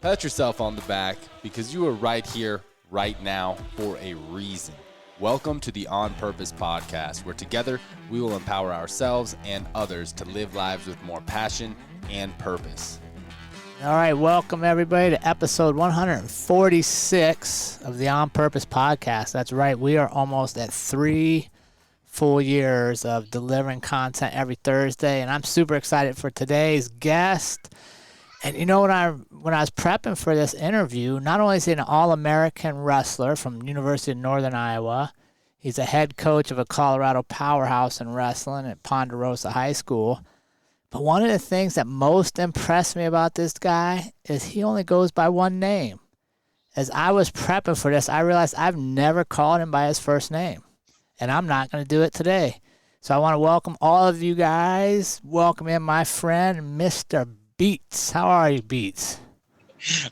Pat yourself on the back because you are right here, right now, for a reason. Welcome to the On Purpose podcast, where together we will empower ourselves and others to live lives with more passion and purpose. All right, welcome everybody to episode 146 of the On Purpose podcast. That's right, we are almost at 3 full years of delivering content every Thursday, and I'm super excited for today's guest. And you know, when I was prepping for this interview, not only is he an All-American wrestler from University of Northern Iowa, he's a head coach of a Colorado powerhouse in wrestling at Ponderosa High School. But one of the things that most impressed me about this guy is he only goes by one name. As I was prepping for this, I realized I've never called him by his first name, and I'm not going to do it today. So I want to welcome all of you guys. Welcome in my friend, Mr. Beets. How are you, Beets?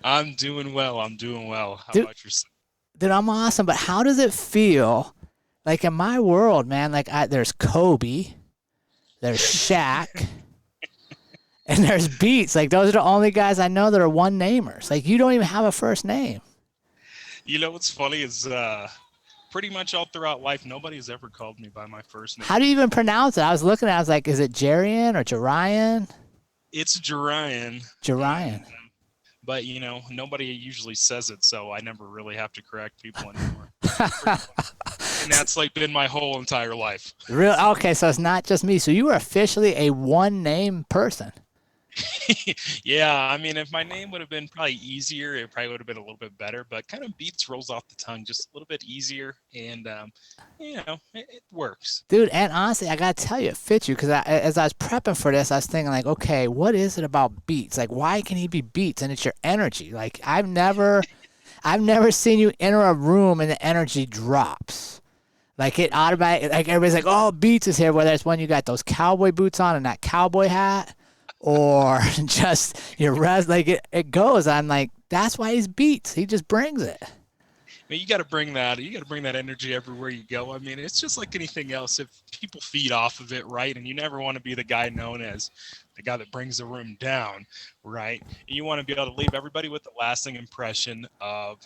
I'm doing well. How about yourself? Dude, I'm awesome. But how does it feel? Like in my world, man, like there's Kobe, there's Shaq, and there's Beets. Like those are the only guys I know that are one-namers. Like you don't even have a first name. You know what's funny is pretty much all throughout life, nobody has ever called me by my first name. How do you even pronounce it? I was looking at it, I was like, is it Jarion or Jarion? It's Jarion. Jarion. But, you know, nobody usually says it, so I never really have to correct people anymore. And that's like been my whole entire life. Really? Okay, so it's not just me. So you were officially a one-name person. Yeah, I mean, if my name would have been probably easier, it probably would have been a little bit better. But kind of Beets rolls off the tongue just a little bit easier, and you know, it works. Dude, and honestly, I gotta tell you, it fits you because as I was prepping for this, I was thinking like, okay, what is it about Beets? Like, why can he be Beets? And it's your energy. Like, I've never seen you enter a room and the energy drops. Like it automatically, like everybody's like, oh, Beets is here. Whether it's when you got those cowboy boots on and that cowboy hat, or just your like it goes. I'm like, that's why he's Beets. He just brings it. I mean, you got to bring that energy everywhere you go. I mean, it's just like anything else. If people feed off of it, right? And you never want to be the guy known as the guy that brings the room down, right? You want to be able to leave everybody with a lasting impression of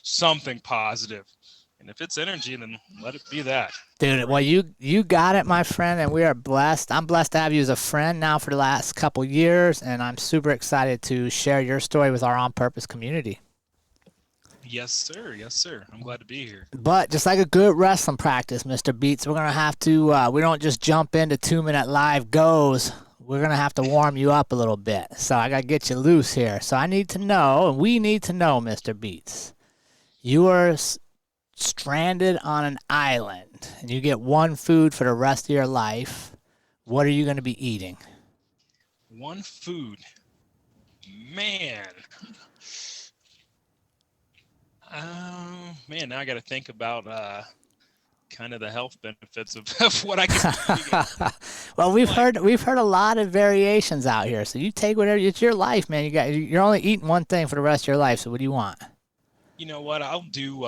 something positive. And if it's energy, then let it be that. Dude, well, you got it, my friend, and we are blessed. I'm blessed to have you as a friend now for the last couple years, and I'm super excited to share your story with our On Purpose community. Yes, sir. Yes, sir. I'm glad to be here. But just like a good wrestling practice, Mr. Beets, we're going to have to, we don't just jump into 2-minute live goes. We're going to have to warm you up a little bit. So I got to get you loose here. So I need to know, and we need to know, Mr. Beets, you are stranded on an island and you get one food for the rest of your life. What are you going to be eating? One food. Man. Now I got to think about kind of the health benefits of what I can do. Well, we've heard a lot of variations out here. So you take whatever. It's your life, man. You're only eating one thing for the rest of your life. So what do you want? You know what? I'll do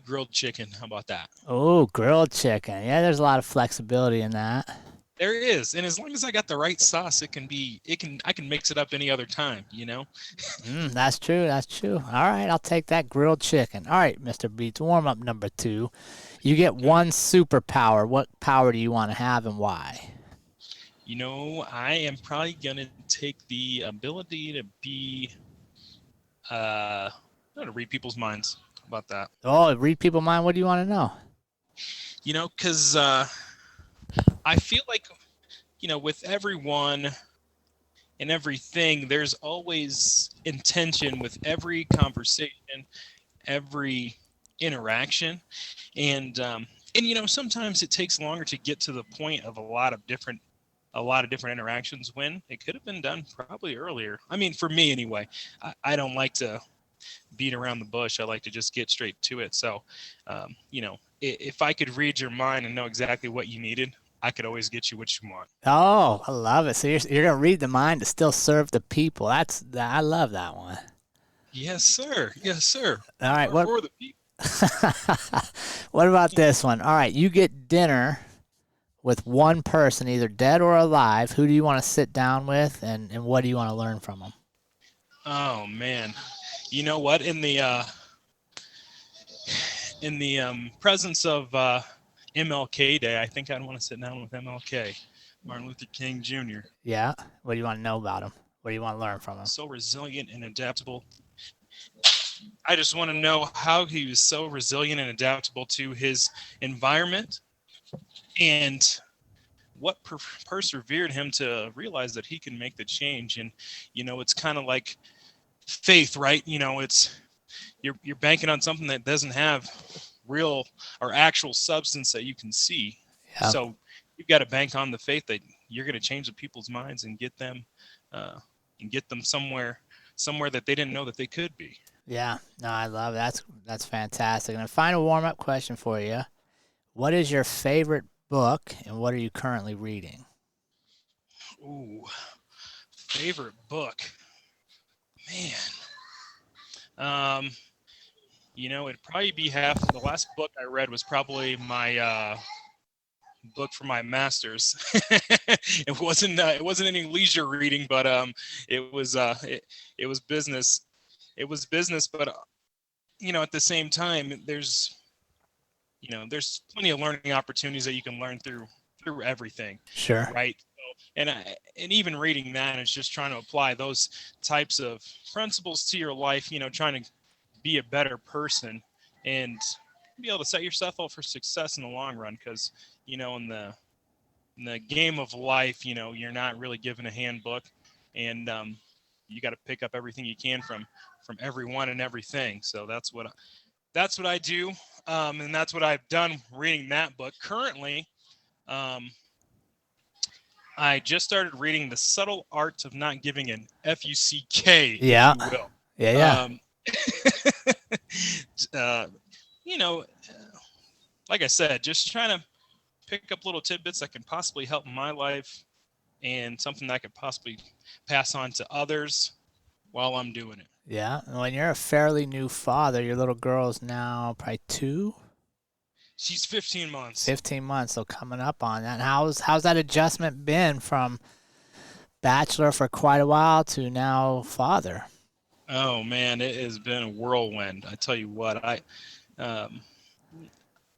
grilled chicken. How about that? Oh, grilled chicken. Yeah, there's a lot of flexibility in that. There is, and as long as I got the right sauce, I can mix it up any other time, you know? That's true. All right, I'll take that grilled chicken. All right, Mr. Beets, warm up number 2. You get one superpower. What power do you want to have and why? You know, I am probably going to take the ability to be, to read people's minds. How about that? Oh, read people's mind. What do you want to know? You know, because I feel like, you know, with everyone and everything, there's always intention with every conversation, every interaction. And you know, sometimes it takes longer to get to the point of a lot of different interactions when it could have been done probably earlier. I mean, for me anyway, I don't like to beat around the bush. I like to just get straight to it. So, you know, if I could read your mind and know exactly what you needed, I could always get you what you want. Oh, I love it. So you're going to read the mind to still serve the people. I love that one. Yes, sir. Yes, sir. All right. For the people. What about this one? All right. You get dinner with one person, either dead or alive. Who do you want to sit down with, and what do you want to learn from them? Oh man, you know what? In the presence of MLK Day, I think I'd want to sit down with MLK, Martin Luther King Jr. Yeah. What do you want to know about him? What do you want to learn from him? So resilient and adaptable. I just want to know how he was so resilient and adaptable to his environment, and what persevered him to realize that he can make the change. And it's kind of like faith, right? It's you're banking on something that doesn't have real or actual substance that you can see. Yeah. So you've got to bank on the faith that you're going to change the people's minds and get them somewhere that they didn't know that they could be. Yeah. No, I love it. That's fantastic. And a final warm-up question for you. What is your favorite book, and what are you currently reading? Ooh, favorite book, man. It'd probably be half. The last book I read was probably my book for my master's. It wasn't any leisure reading, but it was business. It was business, but at the same time, there's plenty of learning opportunities that you can learn through everything. Sure. Right. So, and even reading that is just trying to apply those types of principles to your life. Trying to be a better person and be able to set yourself up for success in the long run. Because in the game of life, you're not really given a handbook, and you got to pick up everything you can from everyone and everything. So that's what I do, and that's what I've done reading that book. Currently, I just started reading The Subtle Art of Not Giving an F-U-C-K, Yeah. if you will. Yeah. Like I said, just trying to pick up little tidbits that can possibly help my life and something that I could possibly pass on to others while I'm doing it. Yeah. When you're a fairly new father, your little girl's now probably 2? She's 15 months. 15 months, so coming up on that. And how's that adjustment been from bachelor for quite a while to now father? Oh man, it has been a whirlwind. I tell you what, I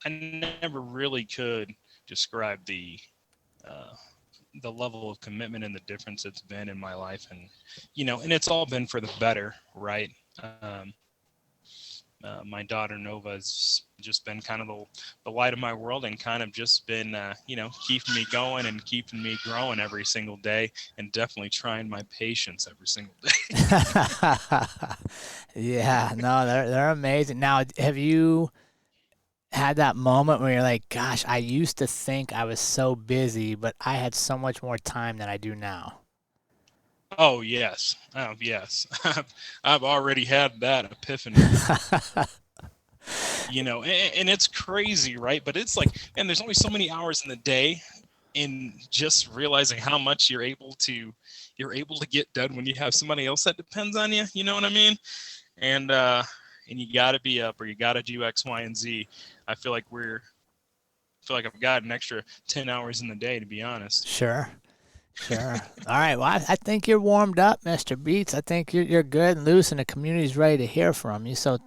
never really could describe the level of commitment and the difference it's been in my life, and and it's all been for the better, right? My daughter Nova has just been kind of the light of my world, and kind of just been keeping me going and keeping me growing every single day, and definitely trying my patience every single day. Yeah, no, they're amazing. Now, have you had that moment where you're like, gosh, I used to think I was so busy, but I had so much more time than I do now? Oh yes, yes. I've already had that epiphany. And it's crazy, right? But it's like, and there's only so many hours in the day, and just realizing how much you're able to get done when you have somebody else that depends on you. You know what I mean? And you got to be up, or you got to do X, Y, and Z. I feel like I've got an extra 10 hours in the day, to be honest. Sure. All right. Well, I think you're warmed up, Mr. Beets. I think you're good and loose, and the community's ready to hear from you. So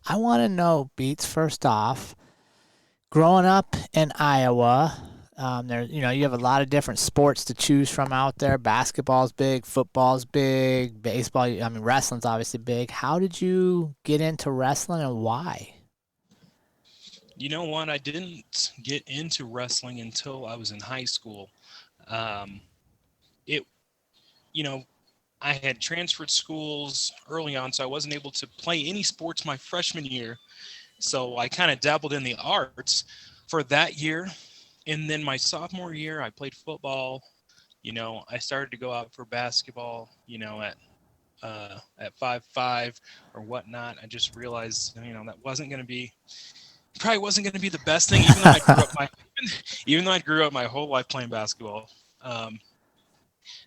I want to know, Beets, first off, growing up in Iowa, you have a lot of different sports to choose from out there. Basketball's big, football's big, baseball, wrestling's obviously big. How did you get into wrestling, and why? You know what? I didn't get into wrestling until I was in high school. I had transferred schools early on, so I wasn't able to play any sports my freshman year. So I kind of dabbled in the arts for that year. And then my sophomore year, I played football. I started to go out for basketball, at 5'5" or whatnot. I just realized, that probably wasn't going to be the best thing, even though I grew up my whole life playing basketball.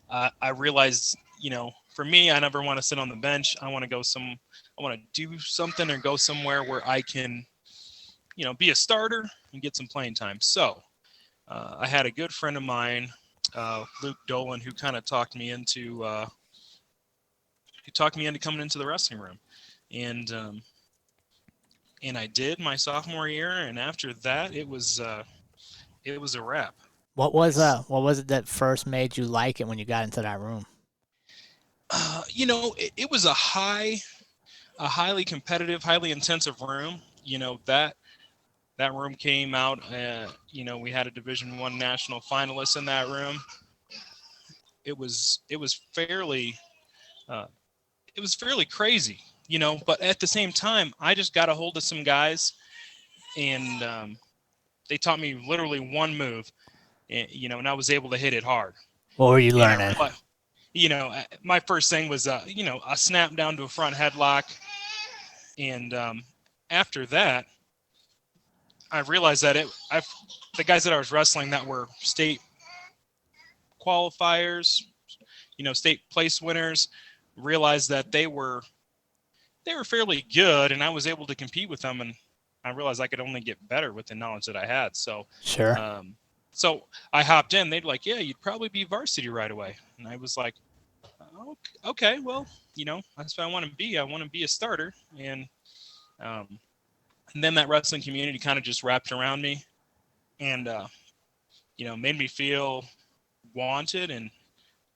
I realized, for me, I never want to sit on the bench. I want to do something or go somewhere where I can, be a starter and get some playing time. So I had a good friend of mine, Luke Dolan, who kind of talked me into talked me into coming into the wrestling room, and I did my sophomore year, and after that, it was a wrap. What was it that first made you like it when you got into that room? It was a highly competitive, highly intensive room. That room came out. We had a Division I national finalist in that room. It was fairly crazy, But at the same time, I just got a hold of some guys, and they taught me literally one move, and I was able to hit it hard. What were you learning? My first thing was a snap down to a front headlock, and after that, I realized that the guys that I was wrestling that were state qualifiers, state place winners, realized that they were fairly good, and I was able to compete with them, and I realized I could only get better with the knowledge that I had. So Sure. So I hopped in. They'd like, yeah, you'd probably be varsity right away. And I was like, okay, well, that's what I want to be. I want to be a starter. And then that wrestling community kind of just wrapped around me and, made me feel wanted. And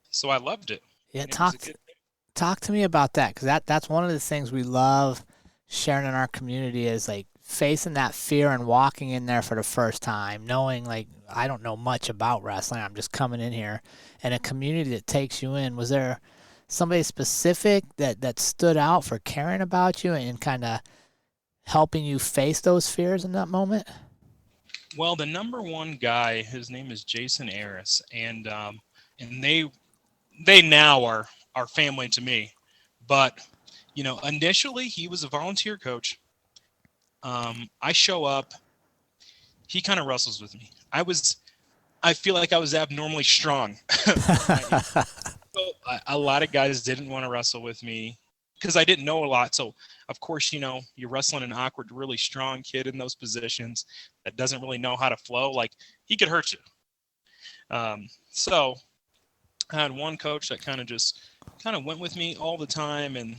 so I loved it. Yeah, talk to me about that, because that's one of the things we love sharing in our community is like facing that fear and walking in there for the first time, knowing like I don't know much about wrestling. I'm just coming in here, and a community that takes you in. Was there somebody specific that stood out for caring about you and kind of helping you face those fears in that moment? Well, the number one guy, his name is Jason Aris, and they now are family to me. But initially he was a volunteer coach. I show up, he kind of wrestles with me. I feel like I was abnormally strong. A lot of guys didn't want to wrestle with me because I didn't know a lot. So of course, you're wrestling an awkward, really strong kid in those positions that doesn't really know how to flow. Like, he could hurt you. So I had one coach that kind of went with me all the time. And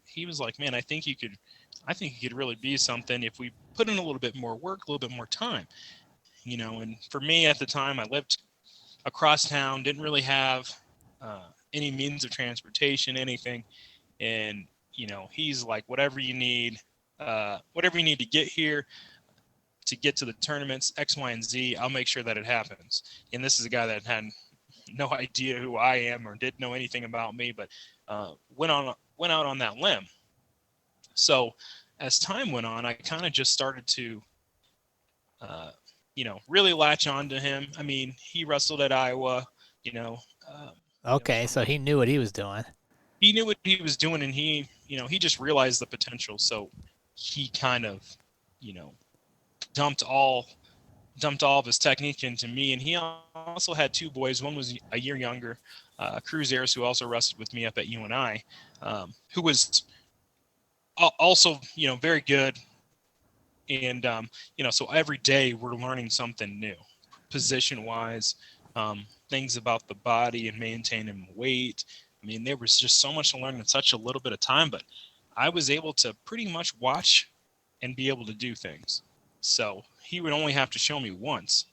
he was like, man, I think you could really be something if we put in a little bit more work, a little bit more time, and for me at the time, I lived across town, didn't really have any means of transportation, anything. And, he's like, whatever you need to get here, to get to the tournaments, X, Y, and Z, I'll make sure that it happens. And this is a guy that had no idea who I am or didn't know anything about me, but went out on that limb. So as time went on, I kind of just started to, really latch on to him. I mean, he wrestled at Iowa, Okay, so he knew what he was doing. He knew what he was doing, and he just realized the potential. So he kind of, dumped all of his technique into me. And he also had two boys. One was a year younger, Cruz Ayers, who also wrestled with me up at UNI, who was also, very good. And, so every day we're learning something new, position-wise, things about the body and maintaining weight. I mean, there was just so much to learn in such a little bit of time, but I was able to pretty much watch and be able to do things. So he would only have to show me once,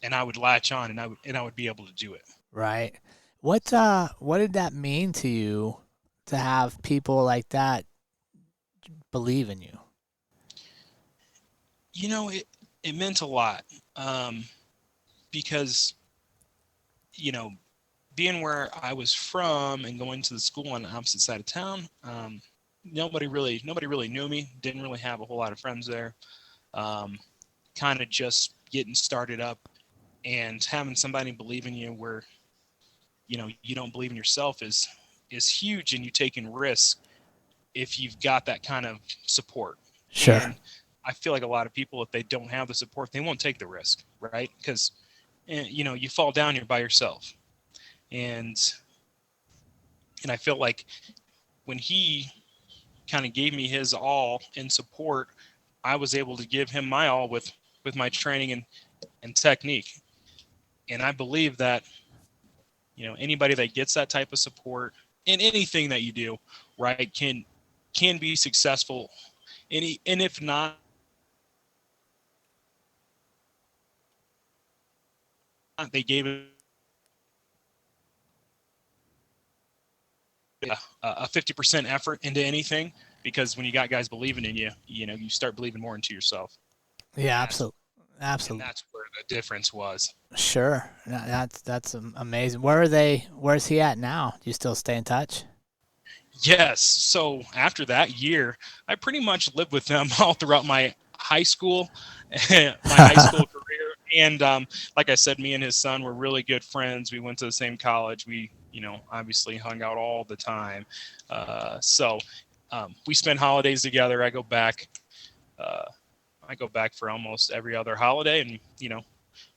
and I would latch on, and I would be able to do it. Right. What did that mean to you to have people like that believe in you? It meant a lot, because, being where I was from and going to the school on the opposite side of town, nobody really knew me. Didn't really have a whole lot of friends there. Kind of just getting started up, and having somebody believe in you where, you don't believe in yourself is huge, and you taking risks if you've got that kind of support. Sure. And I feel like a lot of people, if they don't have the support, they won't take the risk, right? Because, you fall down, you're by yourself. And I feel like when he kind of gave me his all in support, I was able to give him my all with my training and technique. And I believe that, anybody that gets that type of support in anything that you do, right, can be successful. And if not, they gave it a 50% effort into anything, because when you got guys believing in you, you start believing more into yourself. Yeah, That's- absolutely. And that's where the difference was. Sure. That's amazing. Where's he at now? Do you still stay in touch? Yes. So after that year, I pretty much lived with them all throughout my high school, my high school career. And like I said, me and his son were really good friends. We went to the same college. We, obviously hung out all the time. So we spend holidays together. I go back for almost every other holiday, and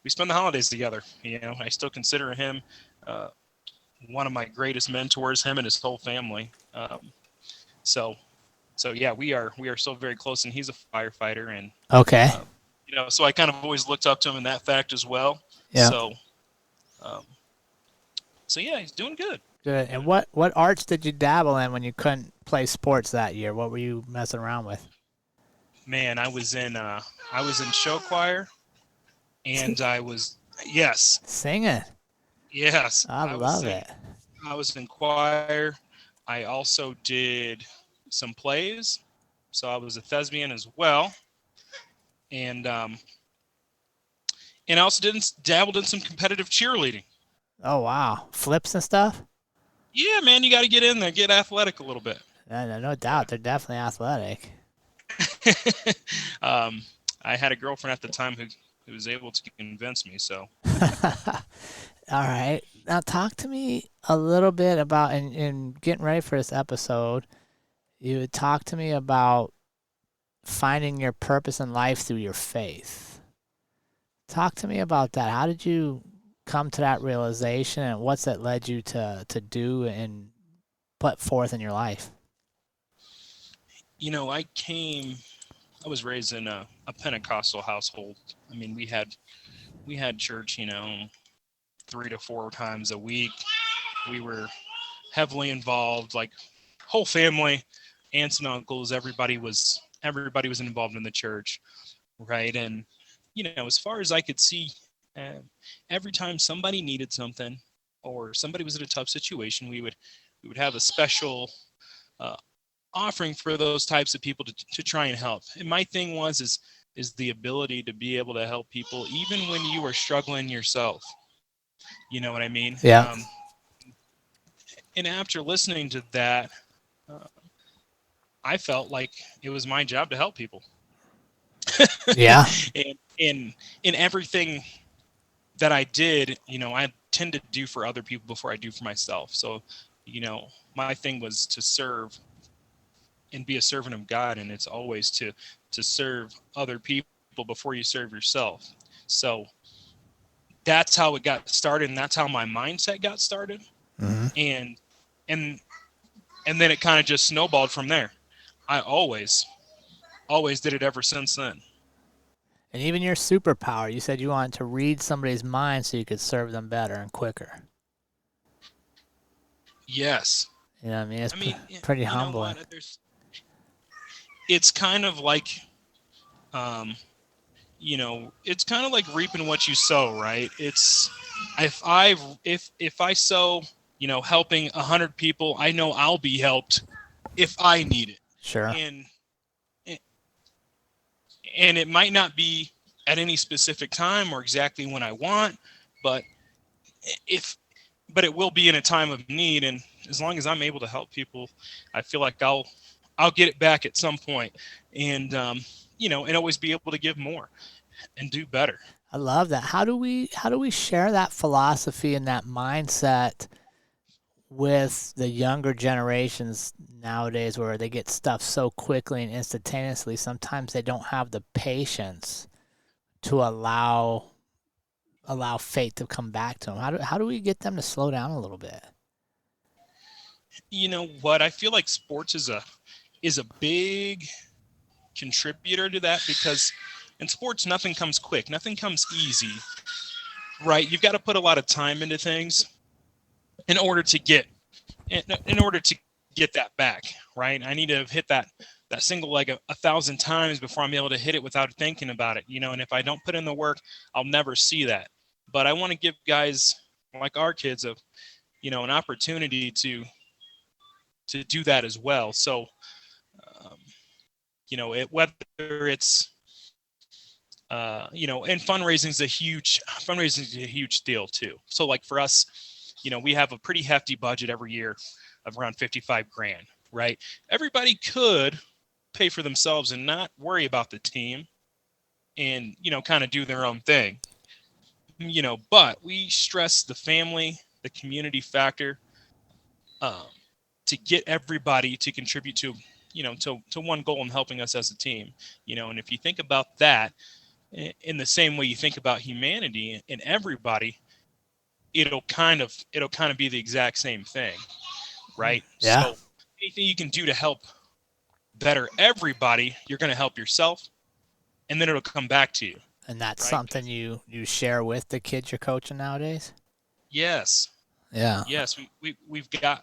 we spend the holidays together. I still consider him one of my greatest mentors, him and his whole family. So yeah, we are so very close, and he's a firefighter, and Okay. so I kind of always looked up to him in that fact as well. Yeah. So yeah, he's doing good. Good. And what arts did you dabble in when you couldn't play sports that year? What were you messing around with? Man, I was in show choir, and yes. Singing. Yes. I love it. I was in choir. I also did some plays, so I was a thespian as well, and I also dabbled in some competitive cheerleading. Oh wow, flips and stuff. Yeah, man, you got to get in there, get athletic a little bit. No doubt, they're definitely athletic. I had a girlfriend at the time who was able to convince me. So. All right, now talk to me a little bit about in getting ready for this episode. You would talk to me about finding your purpose in life through your faith. Talk to me about that. How did you come to that realization, and what's that led you to do and put forth in your life? I was raised in a Pentecostal household. I mean, we had church, 3 to 4 times a week. We were heavily involved, like whole family, aunts and uncles, everybody was involved in the church, right? And as far as I could see, every time somebody needed something or somebody was in a tough situation, we would have a special offering for those types of people to try and help. And my thing is the ability to be able to help people even when you are struggling yourself. You know what I mean? Yeah. And after listening to that, I felt like it was my job to help people. Yeah. And in everything that I did, I tend to do for other people before I do for myself. So, my thing was to serve and be a servant of God, and it's always to serve other people before you serve yourself. So that's how it got started, and that's how my mindset got started. Mm-hmm. And then it kind of just snowballed from there. I always did it ever since then. And even your superpower, you said you wanted to read somebody's mind so you could serve them better and quicker. Yes. You know what I mean? It's pretty humbling. It's kind of like, it's kind of like reaping what you sow, right? It's if I sow, helping 100 people, I know I'll be helped if I need it. Sure. And it might not be at any specific time or exactly when I want, but it will be in a time of need. And as long as I'm able to help people, I feel like I'll get it back at some point, and and always be able to give more and do better. I love that. How do we share that philosophy and that mindset with the younger generations nowadays, where they get stuff so quickly and instantaneously? Sometimes they don't have the patience to allow fate to come back to them. How do we get them to slow down a little bit? You know what? I feel like sports is a big contributor to that, because in sports, nothing comes quick. Nothing comes easy, right? You've got to put a lot of time into things in order to get in order to get that back, right? I need to hit that single leg 1,000 times before I'm able to hit it without thinking about it, and if I don't put in the work, I'll never see that. But I want to give guys like our kids an opportunity to do that as well. So, whether it's and fundraising is a huge deal too. So like for us, we have a pretty hefty budget every year of around 55 grand, right? Everybody could pay for themselves and not worry about the team and, kind of do their own thing, but we stress the family, the community factor, to get everybody to contribute to one goal in helping us as a team, and if you think about that in the same way you think about humanity and everybody, it'll kind of be the exact same thing, right? Yeah. So anything you can do to help better everybody, you're going to help yourself, and then it'll come back to you. And that's right? something you share with the kids you're coaching nowadays? Yes. Yeah. Yes, we've got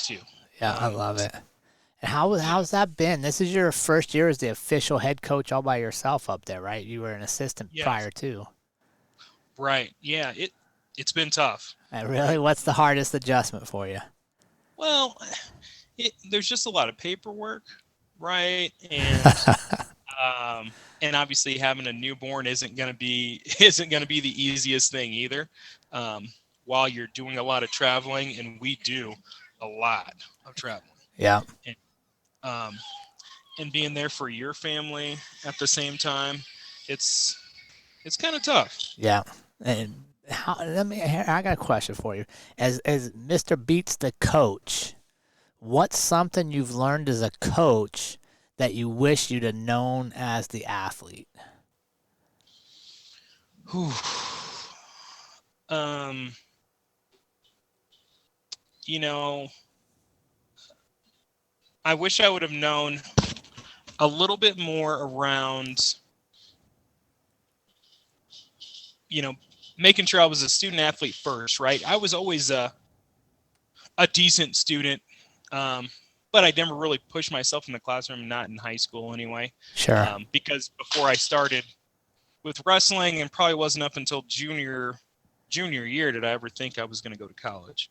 to. Yeah, I love it. And how's that been? This is your first year as the official head coach all by yourself up there, right? You were an assistant prior to. Right. Yeah, it's been tough. Really? What's the hardest adjustment for you? Well, there's just a lot of paperwork, right? And and obviously having a newborn isn't going to be the easiest thing either. While you're doing a lot of traveling, and we do a lot of traveling. Yeah. And being there for your family at the same time, it's kind of tough. Yeah. And I got a question for you. As Mr. Beets the coach, what's something you've learned as a coach that you wish you'd have known as the athlete? I wish I would have known a little bit more around, making sure I was a student athlete first, right? I was always a decent student, but I never really pushed myself in the classroom, not in high school anyway. Sure. Because before I started with wrestling, and probably wasn't up until junior year did I ever think I was going to go to college.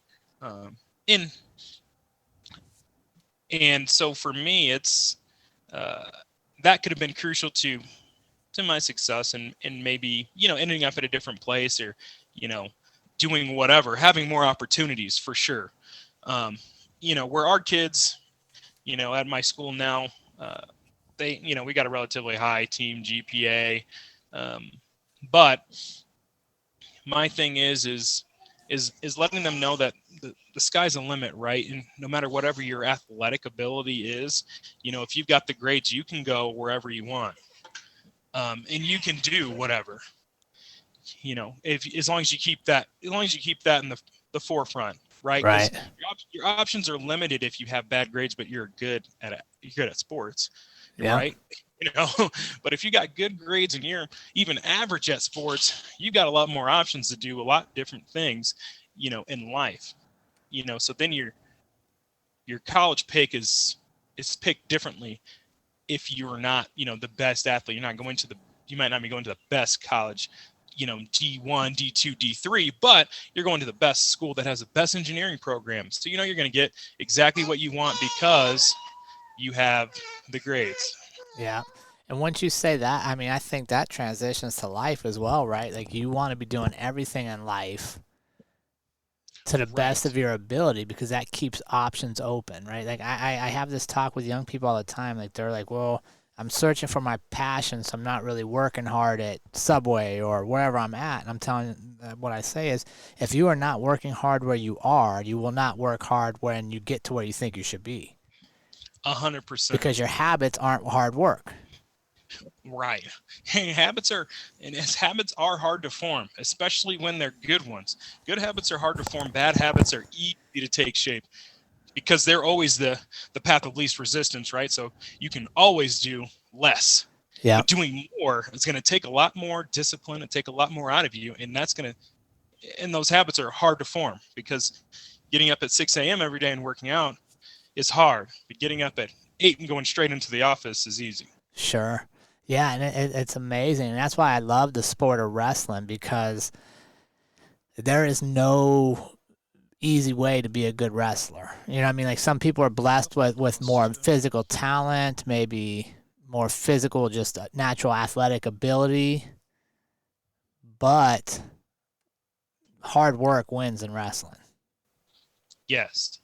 And so for me, it's that could have been crucial to my success, and maybe ending up at a different place, or doing whatever, having more opportunities for sure. Where our kids, at my school now, we got a relatively high team GPA, but my thing is letting them know that the sky's the limit, right? And no matter whatever your athletic ability is, if you've got the grades, you can go wherever you want, and you can do whatever, as long as you keep that in the forefront, right? Right. Your options are limited if you have bad grades, but you're good at sports, Yeah. right? But if you got good grades and you're even average at sports, you got a lot more options to do a lot different things, in life, so then your college pick is picked differently. If you're not, the best athlete, you might not be going to the best college, D1, D2, D3, but you're going to the best school that has the best engineering program. So, you're going to get exactly what you want because you have the grades. Yeah. And once you say that, I think that transitions to life as well, right? Like you want to be doing everything in life to the best of your ability, because that keeps options open, right? Like I have this talk with young people all the time. Like they're like, well, I'm searching for my passion, so I'm not really working hard at Subway or wherever I'm at. And I'm telling what I say is, if you are not working hard where you are, you will not work hard when you get to where you think you should be. 100%. Because your habits aren't hard work. Right. Habits are hard to form, especially when they're good ones. Good habits are hard to form. Bad habits are easy to take shape because they're always the path of least resistance, right? So you can always do less. Yeah. But doing more is going to take a lot more discipline and take a lot more out of you. And and those habits are hard to form because, getting up at 6 a.m. every day and working out is hard, but getting up at 8 and going straight into the office is easy. Sure. Yeah, and it's amazing. And that's why I love the sport of wrestling, because there is no easy way to be a good wrestler. You know what I mean? Like, some people are blessed with more physical talent, maybe more physical, just natural athletic ability. But hard work wins in wrestling. Yes.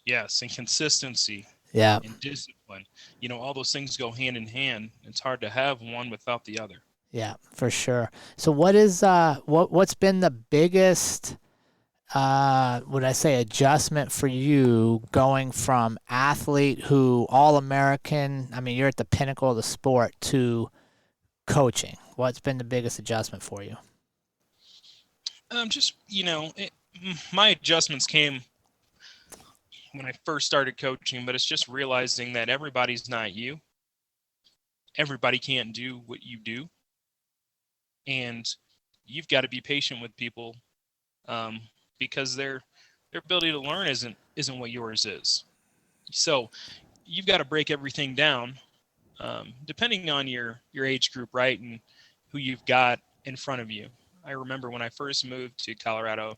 And consistency. Yeah. And discipline. All those things go hand in hand. It's hard to have one without the other. Yeah, for sure. So what's been the biggest adjustment for you going from athlete who All-American, I mean, you're at the pinnacle of the sport, to coaching? What's been the biggest adjustment for you? My adjustments came when I first started coaching, but it's just realizing that everybody's not you. Everybody can't do what you do. And you've got to be patient with people, because their ability to learn isn't what yours is. So you've got to break everything down, depending on your age group, right, and who you've got in front of you. I remember when I first moved to Colorado,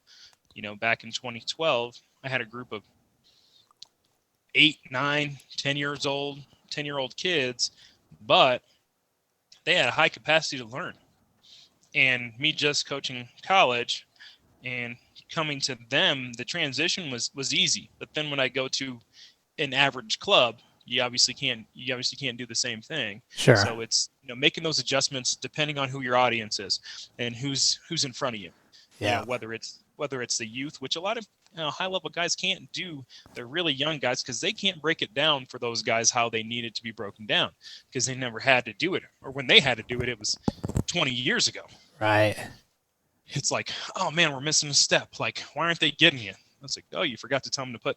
back in 2012, I had a group of 8, 9, 10-year-old kids, but they had a high capacity to learn. And me just coaching college and coming to them, the transition was easy. But then when I go to an average club, you obviously can't do the same thing. Sure. So it's making those adjustments depending on who your audience is and who's in front of you. Yeah. Whether it's the youth, which a lot of high level guys can't do. They're really young guys because they can't break it down for those guys how they need it to be broken down, because they never had to do it, or when they had to do it, it was 20 years ago. Right. It's like, oh man, we're missing a step. Like, why aren't they getting it? It's like, oh, you forgot to tell them to put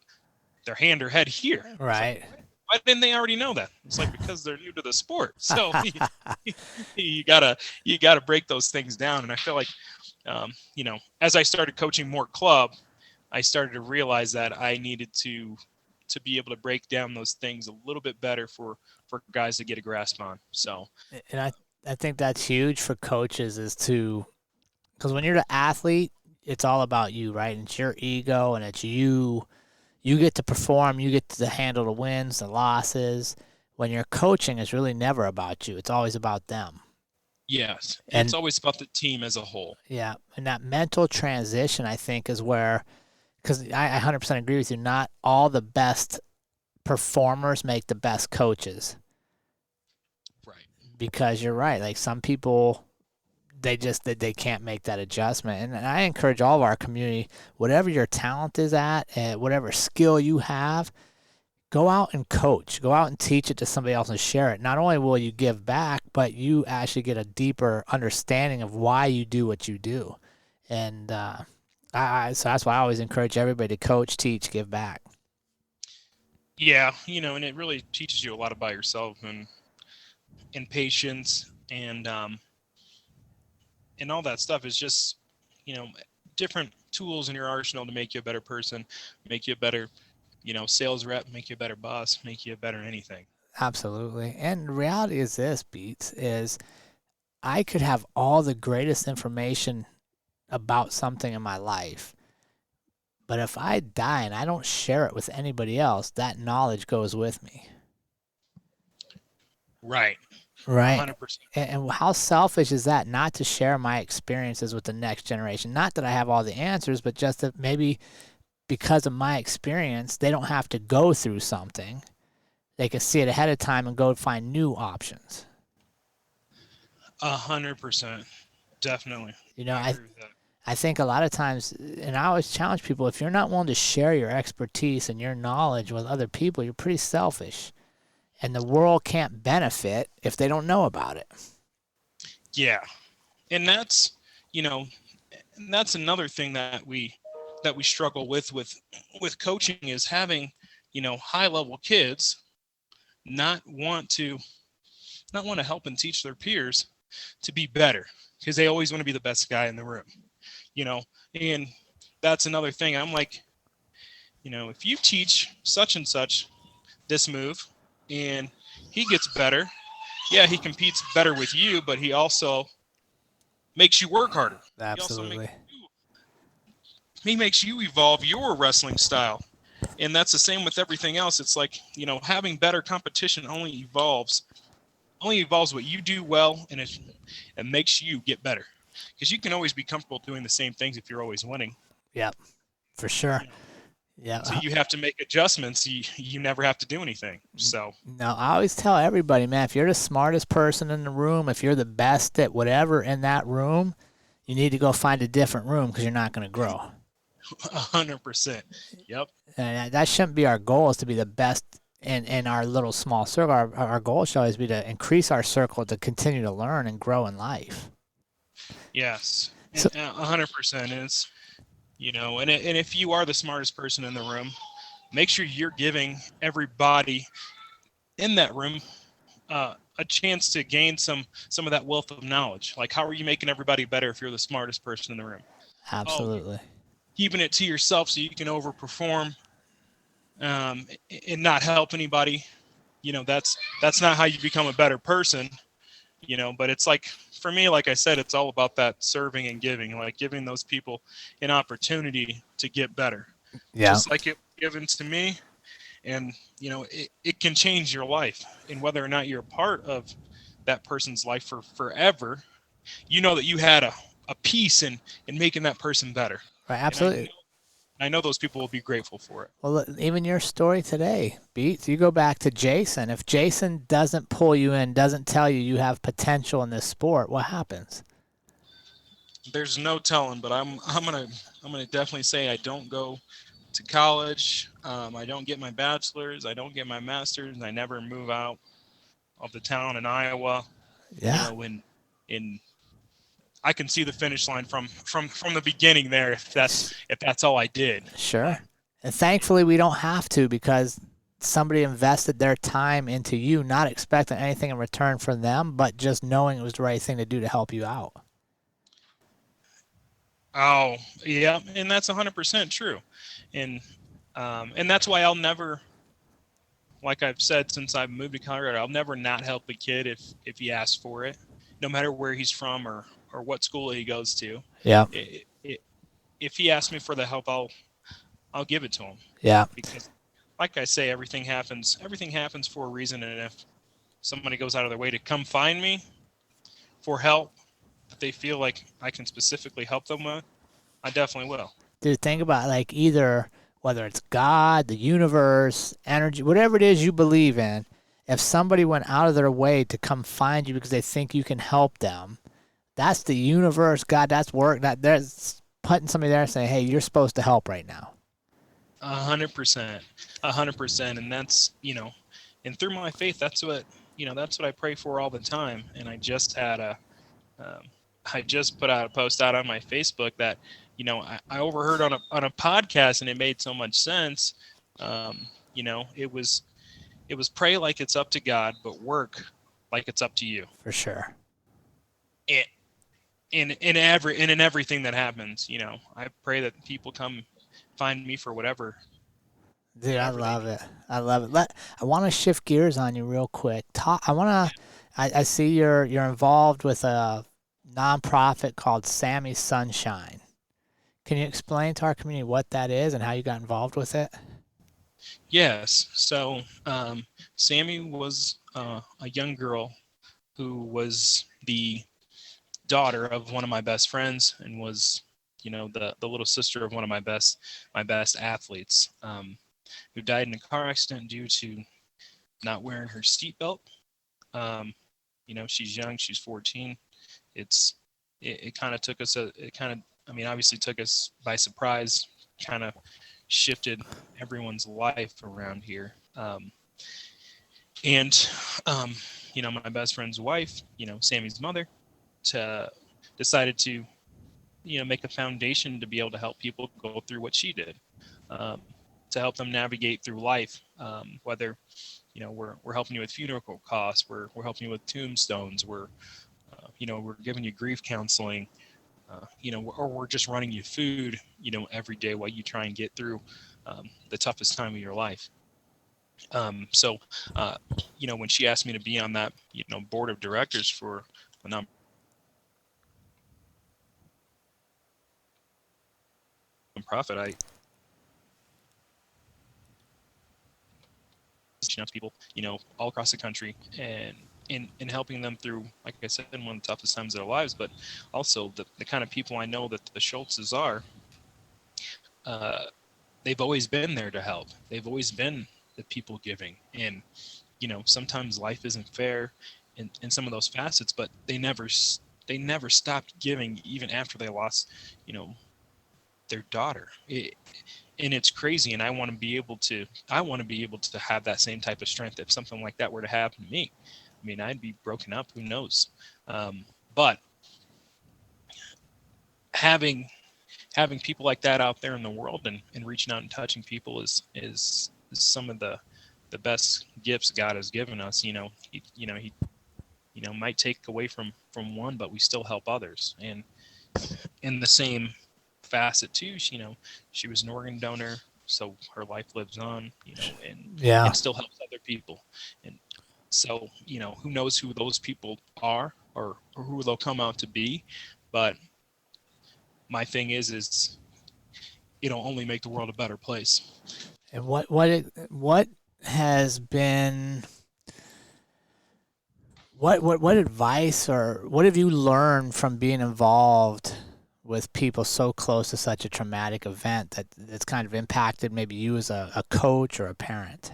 their hand or head here. Right. Like, why didn't they already know that? It's like, because they're new to the sport. So you gotta break those things down. And I feel like, as I started coaching more club, I started to realize that I needed to be able to break down those things a little bit better for guys to get a grasp on. So, and I think that's huge for coaches, because when you're the athlete, it's all about you, right? And it's your ego, and it's you. You get to perform. You get to handle the wins, the losses. When you're coaching, it's really never about you. It's always about them. Yes. And it's always about the team as a whole. Yeah. And that mental transition, I think, is where, because I 100% agree with you, not all the best performers make the best coaches. Right. Because you're right. Like, some people, they can't make that adjustment. And I encourage all of our community, whatever your talent is at, and whatever skill you have, go out and coach. Go out and teach it to somebody else and share it. Not only will you give back, but you actually get a deeper understanding of why you do what you do. And so that's why I always encourage everybody to coach, teach, give back. Yeah, and it really teaches you a lot about yourself and patience and all that stuff is just, different tools in your arsenal to make you a better person, make you a better, sales rep, make you a better boss, make you a better anything. Absolutely. And the reality is this, Beets, is I could have all the greatest information about something in my life, but if I die and I don't share it with anybody else, that knowledge goes with me. Right. 100%. And how selfish is that, not to share my experiences with the next generation? Not that I have all the answers, but just that maybe because of my experience, they don't have to go through something. They can see it ahead of time and go find new options. 100%. Definitely. I think a lot of times, and I always challenge people, if you're not willing to share your expertise and your knowledge with other people, you're pretty selfish. And the world can't benefit if they don't know about it. Yeah. And that's, that's another thing that we struggle with coaching, is having, high level kids not want to help and teach their peers to be better, because they always want to be the best guy in the room, and that's another thing. I'm like, if you teach such and such this move and he gets better, yeah, he competes better with you, but he also makes you work harder. He also Absolutely. makes you evolve your wrestling style. And that's the same with everything else. It's like, having better competition only evolves what you do well, and it makes you get better. Because you can always be comfortable doing the same things if you're always winning. Yep, for sure. Yeah. So you have to make adjustments. You never have to do anything. So No, I always tell everybody, man, if you're the smartest person in the room, if you're the best at whatever in that room, you need to go find a different room because you're not going to grow. 100%. Yep. And that shouldn't be our goal, is to be the best in our little small circle. Our goal should always be to increase our circle, to continue to learn and grow in life. Yes. So, 100%. And it's, and if you are the smartest person in the room, make sure you're giving everybody in that room a chance to gain some of that wealth of knowledge. Like, how are you making everybody better if you're the smartest person in the room? absolutely. Keeping it to yourself so you can overperform and not help anybody. That's not how you become a better person. But it's like, for me, like I said, it's all about that serving and giving, like giving those people an opportunity to get better. Yeah. Just like it was given to me. And, it can change your life. And whether or not you're a part of that person's life for forever, that you had a piece in making that person better. Right, absolutely. I know those people will be grateful for it. Well, look, even your story today, Beets, you go back to Jason. If Jason doesn't pull you in, doesn't tell you have potential in this sport, what happens? There's no telling, but I'm gonna definitely say I don't go to college. I don't get my bachelor's. I don't get my master's. And I never move out of the town in Iowa. Yeah. In I can see the finish line from the beginning there, if that's all I did. Sure. And thankfully we don't have to, because somebody invested their time into you, not expecting anything in return from them, but just knowing it was the right thing to do to help you out. Oh, yeah, and that's 100% true. And that's why I'll never, like I've said since I've moved to Colorado, I'll never not help a kid if he asks for it, no matter where he's from or what school he goes to. Yeah. If he asks me for the help, I'll give it to him. Yeah. Because, like I say, everything happens for a reason, and if somebody goes out of their way to come find me for help that they feel like I can specifically help them with, I definitely will. Dude, think about, like, either whether it's God, the universe, energy, whatever it is you believe in, if somebody went out of their way to come find you because they think you can help them, that's the universe, God, that's work. There's putting somebody there saying, hey, you're supposed to help right now. 100%. 100%. And that's, and through my faith, that's what I pray for all the time. And I just had I just put out a post out on my Facebook that, I overheard on a podcast, and it made so much sense. It was pray like it's up to God, but work like it's up to you. For sure. In everything that happens, I pray that people come find me for whatever. Dude, I love it. I love it. I want to shift gears on you real quick. I see you're involved with a nonprofit called Sammie Sunshine. Can you explain to our community what that is and how you got involved with it? Yes. So Sammie was a young girl who was the daughter of one of my best friends, and was, the little sister of one of my best athletes, who died in a car accident due to not wearing her seatbelt. She's young, she's 14. It kind of took us obviously took us by surprise, kind of shifted everyone's life around here. My best friend's wife, Sammie's mother, decided to, make a foundation to be able to help people go through what she did, to help them navigate through life. Whether, we're helping you with funeral costs, we're helping you with tombstones, we're giving you grief counseling, or we're just running you food, every day while you try and get through the toughest time of your life. So, when she asked me to be on that, board of directors for a nonprofit, I reaching out to people, all across the country, and in helping them through, like I said, in one of the toughest times of their lives, but also the kind of people I know that the Schultzes are. They've always been there to help. They've always been the people giving, and sometimes life isn't fair in some of those facets, but they never stopped giving even after they lost, their daughter. And it's crazy, and I want to be able to have that same type of strength if something like that were to happen to me. I mean, I'd be broken up, who knows. But having people like that out there in the world, and reaching out and touching people is some of the best gifts God has given us. He might take away from one, but we still help others. And in the same facet too, she was an organ donor, so her life lives on, and still helps other people. And so, who knows who those people are, or who they'll come out to be. But my thing is it'll only make the world a better place. And what has been, what advice, or what have you learned from being involved with people so close to such a traumatic event that's kind of impacted maybe you as a coach or a parent?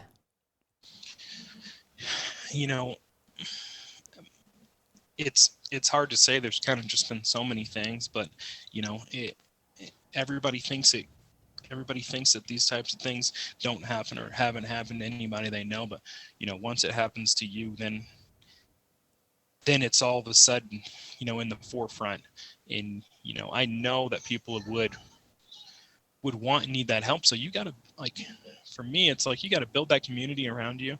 It's hard to say. There's kind of just been so many things, but everybody thinks that these types of things don't happen or haven't happened to anybody they know. But once it happens to you, then it's all of a sudden in the forefront. And I know that people would want and need that help. So you got to, for me, it's like you got to build that community around you,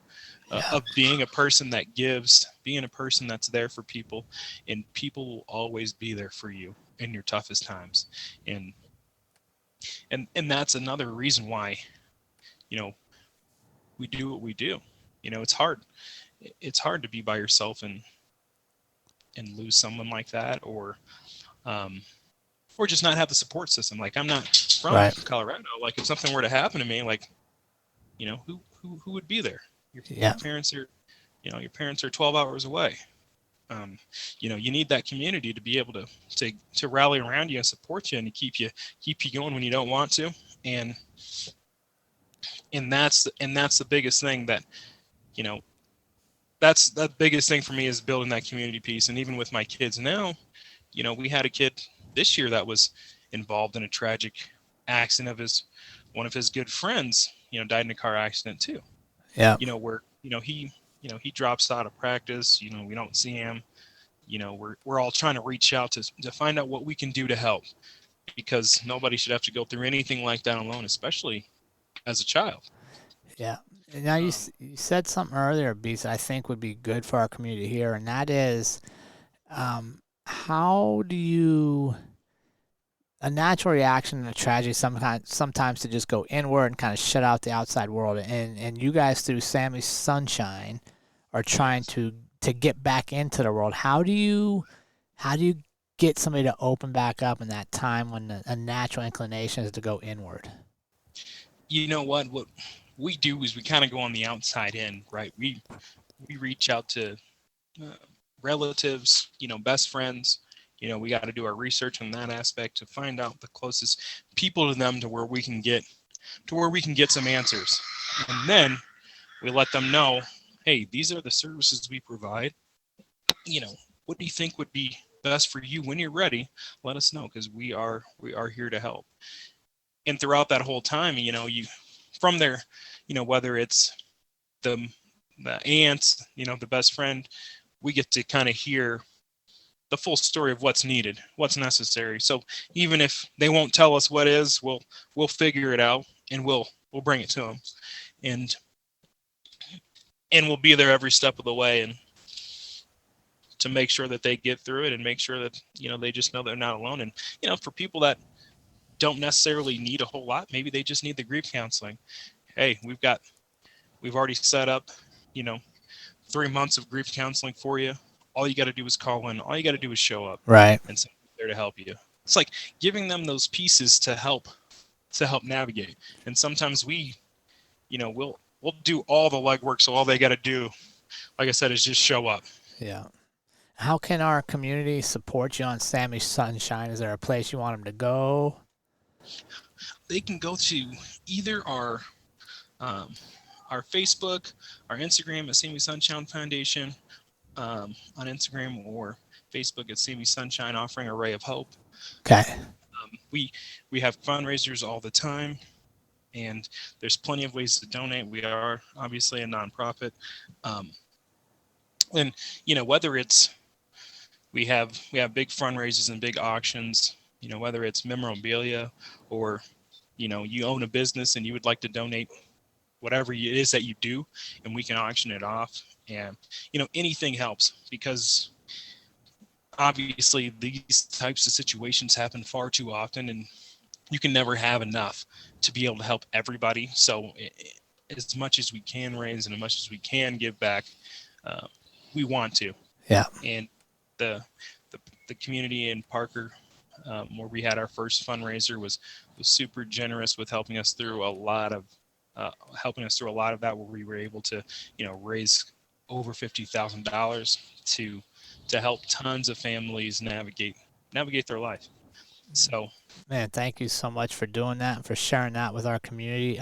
of being a person that gives, being a person that's there for people, and people will always be there for you in your toughest times. And that's another reason why we do what we do. It's hard to be by yourself and lose someone like that, or just not have the support system. Like, I'm not from Colorado. Like, if something were to happen to me, who would be there? Your parents are, your parents are 12 hours away. You need that community to be able to rally around you and support you, and to keep you going when you don't want to. And that's the biggest thing that, that's the biggest thing for me, is building that community piece. And even with my kids now, we had a kid this year that was involved in a tragic accident of one of his good friends, died in a car accident too. Yeah. Where, he drops out of practice, we don't see him, we're all trying to reach out to find out what we can do to help, because nobody should have to go through anything like that alone, especially as a child. Yeah. Now you said something earlier, Beets, that I think would be good for our community here, and that is, how do you, a natural reaction in a tragedy sometimes to just go inward and kind of shut out the outside world, and you guys through Sammie's Sunshine are trying to get back into the world. How do you get somebody to open back up in that time when a natural inclination is to go inward? What we do is we kind of go on the outside in, right? We reach out to relatives, best friends. We got to do our research on that aspect to find out the closest people to them, to where we can get some answers. And then we let them know, hey, these are the services we provide. What do you think would be best for you? When you're ready, let us know, because we are here to help. And throughout that whole time, you from there, whether it's the aunt, the best friend, we get to kind of hear the full story of what's needed, what's necessary. So even if they won't tell us what is, we'll figure it out, and we'll bring it to them, and we'll be there every step of the way, and to make sure that they get through it, and make sure that they just know they're not alone. And for people that don't necessarily need a whole lot. Maybe they just need the grief counseling. Hey, we've already set up, 3 months of grief counseling for you. All you got to do is call in. All you got to do is show up, Right. and someone's there to help you. It's like giving them those pieces to help navigate. And sometimes we'll do all the legwork, so all they got to do, like I said, is just show up. Yeah. How can our community support you on Sammie Sunshine? Is there a place you want them to go? They can go to either our Facebook, our Instagram at Sammie Sunshine Foundation, on Instagram, or Facebook at Sammie Sunshine Offering a Ray of Hope. Okay. We have fundraisers all the time, and there's plenty of ways to donate. We are obviously a nonprofit, and whether it's we have big fundraisers and big auctions. Whether it's memorabilia, or you own a business and you would like to donate whatever it is that you do, and we can auction it off. And anything helps, because obviously these types of situations happen far too often, and you can never have enough to be able to help everybody. So as much as we can raise and as much as we can give back, we want to. Yeah. And the community in Parker, where we had our first fundraiser, was super generous with helping us through a lot of that, where we were able to raise over $50,000 to help tons of families navigate their life. So, man, thank you so much for doing that and for sharing that with our community.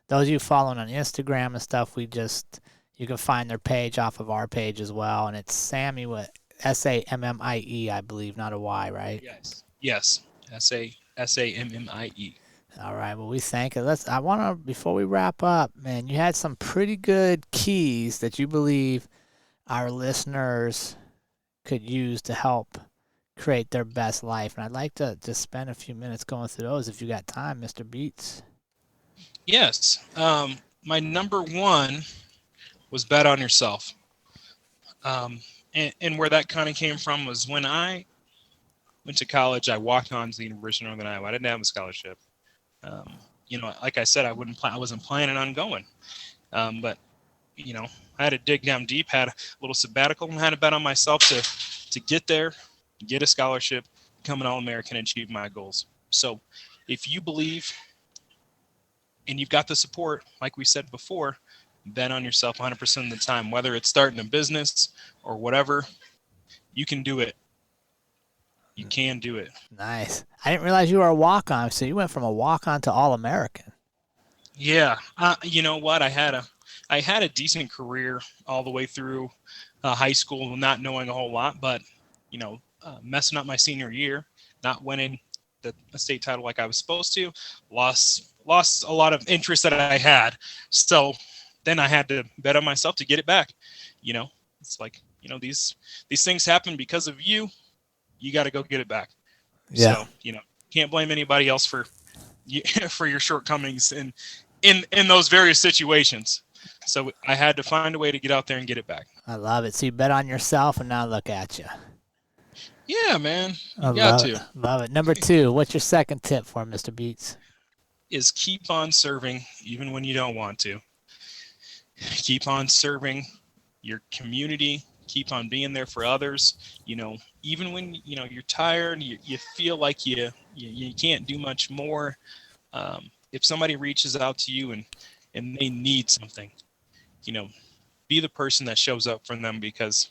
Those of you following on Instagram and stuff, you can find their page off of our page as well, and it's Sammie with Sammie, I believe, not a Y, right? Yes, Sammie. All right. Well, we thank you. I want to, before we wrap up, man, you had some pretty good keys that you believe our listeners could use to help create their best life, and I'd like to just spend a few minutes going through those if you got time, Mr. Beets. Yes. My number one was bet on yourself. And where that kind of came from was when I went to college. I walked on to the University of Northern Iowa. I didn't have a scholarship. Like I said, I wasn't planning on going. But I had to dig down deep, had a little sabbatical, and had to bet on myself to get there, get a scholarship, become an All-American, and achieve my goals. So if you believe and you've got the support, like we said before, bet on yourself 100% of the time, whether it's starting a business or whatever, you can do it. You can do it. Nice. I didn't realize you were a walk-on, so you went from a walk-on to All-American. Yeah. You know what? I had a decent career all the way through high school, not knowing a whole lot, but, messing up my senior year, not winning the state title like I was supposed to, lost a lot of interest that I had. So then I had to bet on myself to get it back. It's like, these things happen because of you. You got to go get it back. Yeah. So, can't blame anybody else for your shortcomings in those various situations. So I had to find a way to get out there and get it back. I love it. So you bet on yourself, and now look at you. Yeah, man. I got love to. it. Love it. Number 2, what's your second tip for Mr. Beets? Is keep on serving even when you don't want to. Keep on serving your community. Keep on being there for others. Even when you're tired, you feel like you can't do much more. If somebody reaches out to you and they need something, be the person that shows up for them, because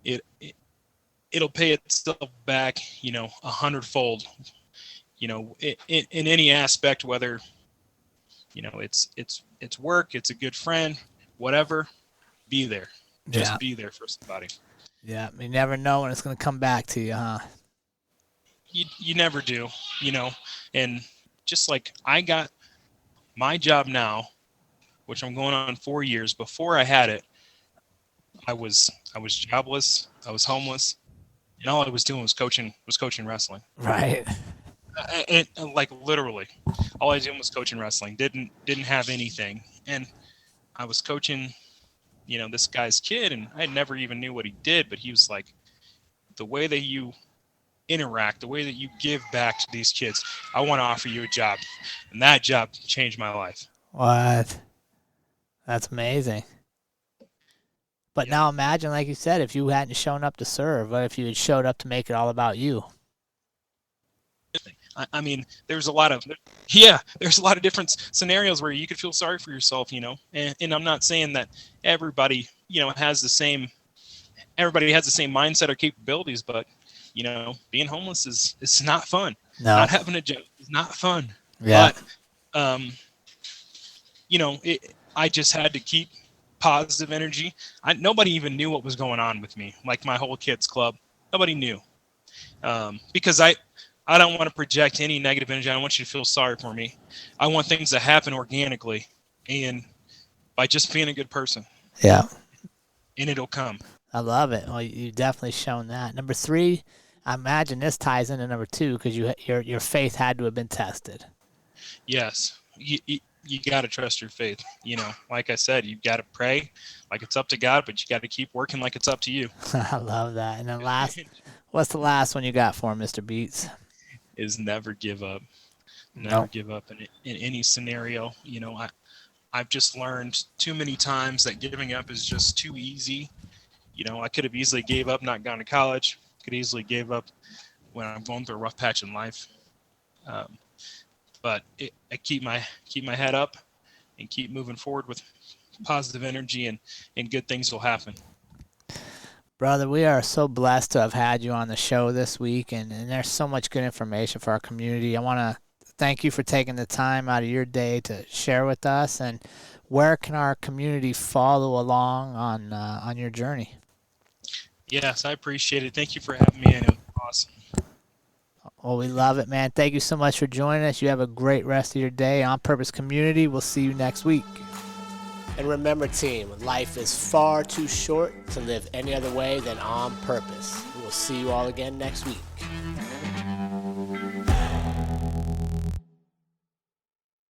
it'll pay itself back, 100-fold. In any aspect, whether it's work, it's a good friend, whatever. Be there. Just be there for somebody. Yeah, you never know when it's going to come back to you, huh? You never do, and just like I got my job now, which I'm going on 4 years. Before I had it, I was jobless, I was homeless, and all I was doing was coaching wrestling. Right. And like literally, all I was doing was coaching wrestling. Didn't have anything, and I was coaching, this guy's kid, and I never even knew what he did, but he was like, the way that you interact, the way that you give back to these kids. I want to offer you a job. And that job changed my life. What? That's amazing. But Yeah. now imagine, like you said, if you hadn't shown up to serve, what if you had showed up to make it all about you? I mean, there's a lot of different scenarios where you could feel sorry for yourself, and I'm not saying that everybody, has the same mindset or capabilities, but, being homeless is not fun. No. Not having a job is not fun. Yeah. But, I just had to keep positive energy. Nobody even knew what was going on with me. Like my whole kids club, nobody knew, because I don't want to project any negative energy. I don't want you to feel sorry for me. I want things to happen organically and by just being a good person. Yeah. And it'll come. I love it. Well, you've definitely shown that. Number 3, I imagine this ties into number 2 because your faith had to have been tested. Yes. You got to trust your faith. Like I said, you got to pray like it's up to God, but you got to keep working like it's up to you. I love that. And then what's the last one you got for him, Mr. Beets? Is never give up. Never give up in any scenario. I've just learned too many times that giving up is just too easy. I could have easily gave up, not gone to college. Could easily gave up when I'm going through a rough patch in life. But I keep my head up and keep moving forward with positive energy, and good things will happen. Brother, we are so blessed to have had you on the show this week, and there's so much good information for our community. I want to thank you for taking the time out of your day to share with us. And where can our community follow along on your journey? Yes, I appreciate it. Thank you for having me, and it was awesome. Well, we love it, man. Thank you so much for joining us. You have a great rest of your day. On Purpose Community, we'll see you next week. And remember, team, life is far too short to live any other way than on purpose. We will see you all again next week.